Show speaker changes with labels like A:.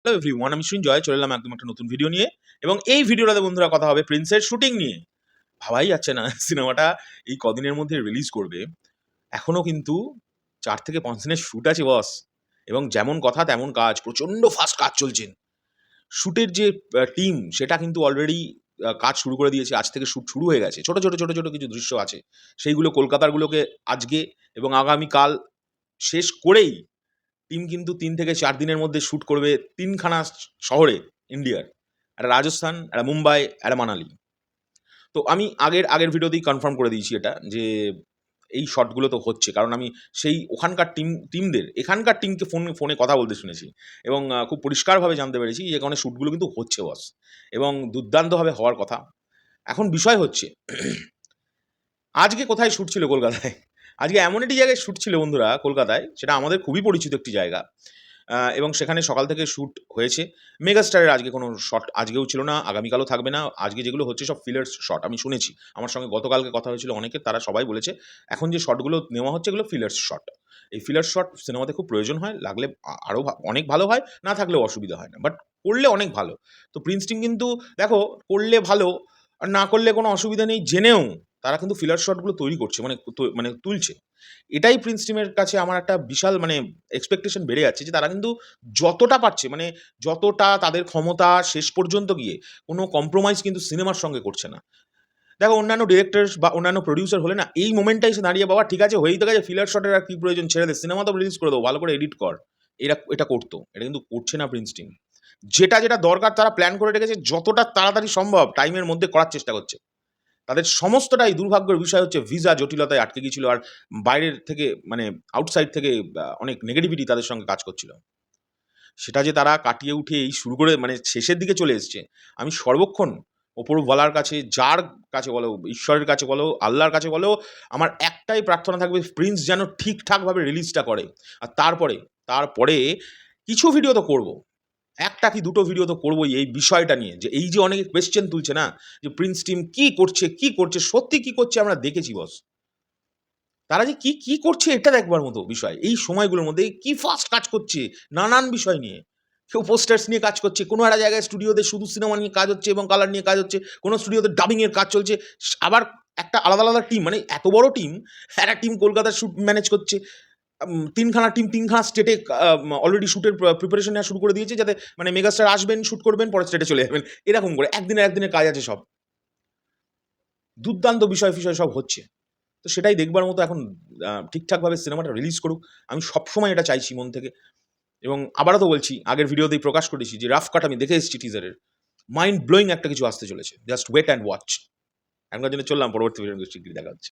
A: Hello everyone, আমি সৃঞ্জয় চলে এলাম একদম একটা নতুন ভিডিও নিয়ে। এবং এই ভিডিওটাতে বন্ধুরা কথা হবে প্রিন্সের শুটিং নিয়ে। ভাবাই যাচ্ছে না সিনেমাটা এই কদিনের মধ্যে রিলিজ করবে। এখনো কিন্তু ৪ থেকে ৫ দিনের শুট আছে বস। এবং যেমন কথা তেমন কাজ, প্রচণ্ড ফাস্ট কাজ চলছে। শুটের যে টিম সেটা কিন্তু অলরেডি কাজ শুরু করে দিয়েছে। আজ থেকে শুট শুরু হয়ে গেছে। ছোট কিছু দৃশ্য আছে। সেইগুলো কলকাতারগুলোকে আজকে এবং আগামীকাল শেষ করেই টিম কিন্তু ৩ থেকে ৪ দিনের মধ্যে শুট করবে ৩ খানা শহরে ইন্ডিয়ার। একটা রাজস্থান, একটা মুম্বাই, একটা মানালি। তো আমি আগের ভিডিওতেই কনফার্ম করে দিয়েছি এটা যে এই শটগুলো তো হচ্ছে। কারণ আমি সেই ওখানকার টিমদের এখানকার টিমকে ফোনে কথা বলতে শুনেছি এবং খুব পরিষ্কারভাবে জানতে পেরেছি যে এখানে শুটগুলো কিন্তু হচ্ছে বস, এবং দুর্দান্তভাবে হওয়ার কথা। এখন বিষয় হচ্ছে আজকে কোথায় শুট ছিল কলকাতায়? আজকে এমন একটি জায়গায় শুট ছিল বন্ধুরা কলকাতায়, সেটা আমাদের খুবই পরিচিত একটি জায়গা। এবং সেখানে সকাল থেকে শুট হয়েছে। মেগাস্টারের আজকে কোনো শট আজকেও ছিল না, আগামীকালও থাকবে না। আজকে যেগুলো হচ্ছে সব ফিলার্স শট আমি শুনেছি। আমার সঙ্গে গতকালকে কথা হয়েছিল অনেকের, তারা সবাই বলেছে এখন যে শটগুলো নেওয়া হচ্ছে এগুলো ফিলার্স শট। এই ফিলার্স শট সিনেমাতে খুব প্রয়োজন হয়। লাগলে আরও অনেক ভালো হয়, না থাকলেও অসুবিধা হয় না। বাট করলে অনেক ভালো। তো প্রিন্স টিম কিন্তু দেখো করলে ভালো আর না করলে কোনো অসুবিধা নেই জেনেও তারা কিন্তু ফিলার শটগুলো তৈরি করছে, মানে তুলছে। এটাই প্রিন্স টিমের কাছে আমার একটা বিশাল এক্সপেকটেশন বেড়ে যাচ্ছে যে তারা কিন্তু যতটা পারছে, যতটা তাদের ক্ষমতা শেষ পর্যন্ত গিয়ে কোনো কম্প্রোমাইজ কিন্তু সিনেমার সঙ্গে করছে না। দেখো অন্যান্য ডিরেক্টরস বা অন্যান্য প্রডিউসার হলে না এই মোমেন্টটা এসে দাঁড়িয়ে বাবা ঠিক আছে হয়েই তো গেছে, ফিলার শটের আর কি প্রয়োজন, ছেড়ে দে, সিনেমা তো রিলিজ করে দেবো, ভালো করে এডিট কর। এটা করতো, এটা কিন্তু করছে না প্রিন্স টিম। যেটা দরকার তারা প্ল্যান করে রেখেছে, যতটা তাড়াতাড়ি সম্ভব টাইমের মধ্যে করার চেষ্টা করছে। তাদের সমস্তটাই দুর্ভাগ্যের বিষয় হচ্ছে ভিসা জটিলতায় আটকে গিয়েছিল, আর বাইরের থেকে আউটসাইড থেকে অনেক নেগেটিভিটি তাদের সঙ্গে কাজ করছিল। সেটা যে তারা কাটিয়ে উঠে এই শুরু করে শেষের দিকে চলে এসছে। আমি সর্বক্ষণ ওপরওয়ালার কাছে, যার কাছে বলো, ঈশ্বরের কাছে বলো, আল্লাহর কাছে বলো, আমার একটাই প্রার্থনা থাকবে প্রিন্স যেন ঠিকঠাকভাবে রিলিজটা করে। আর তারপরে কিছু ভিডিও তো করব। একটা কি দুটো ভিডিও তো করবোই এই বিষয়টা নিয়ে, যে এই যে অনেকে কোয়েশ্চেন তুলছে না যে প্রিন্স টিম কি করছে সত্যি কি করছে আমরা দেখেছি বস। তারা যে কি করছে এটা দেখবার মতো বিষয়। এই সময়গুলোর মধ্যে কি ফাস্ট কাজ করছে নানান বিষয় নিয়ে। কেউ পোস্টার্স নিয়ে কাজ করছে, কোনো একটা জায়গায় স্টুডিওতে শুধু সিনেমা নিয়ে কাজ হচ্ছে এবং কালার নিয়ে কাজ হচ্ছে, কোনো স্টুডিওতে ডাবিং এর কাজ চলছে। আবার একটা আলাদা টিম, এত বড় টিম, একটা টিম কলকাতার শুট ম্যানেজ করছে। ৩ খানা টিম ৩ খানা স্টেটে অলরেডি শুটের প্রিপারেশন নেওয়া শুরু করে দিয়েছে, যাতে মেগাস্টার আসবেন, শুট করবেন, পরে স্টেটে চলে যাবেন। এরকম করে একদিনের কাজ আছে সব। দুর্দান্ত বিষয় সব হচ্ছে। তো সেটাই দেখবার মতো এখন ঠিকঠাকভাবে সিনেমাটা রিলিজ করুক। আমি সবসময় এটা চাইছি মন থেকে। এবং আবারও তো বলছি, আগের ভিডিওতেই প্রকাশ করেছি যে রাফ কাট আমি দেখে এসেছি টিজারের। মাইন্ড ব্লোয়িং একটা কিছু আসতে চলেছে। Just wait and watch. এখনকার জন্য চললাম, পরবর্তী ভিডিও শিগগিরই দেখা হচ্ছে।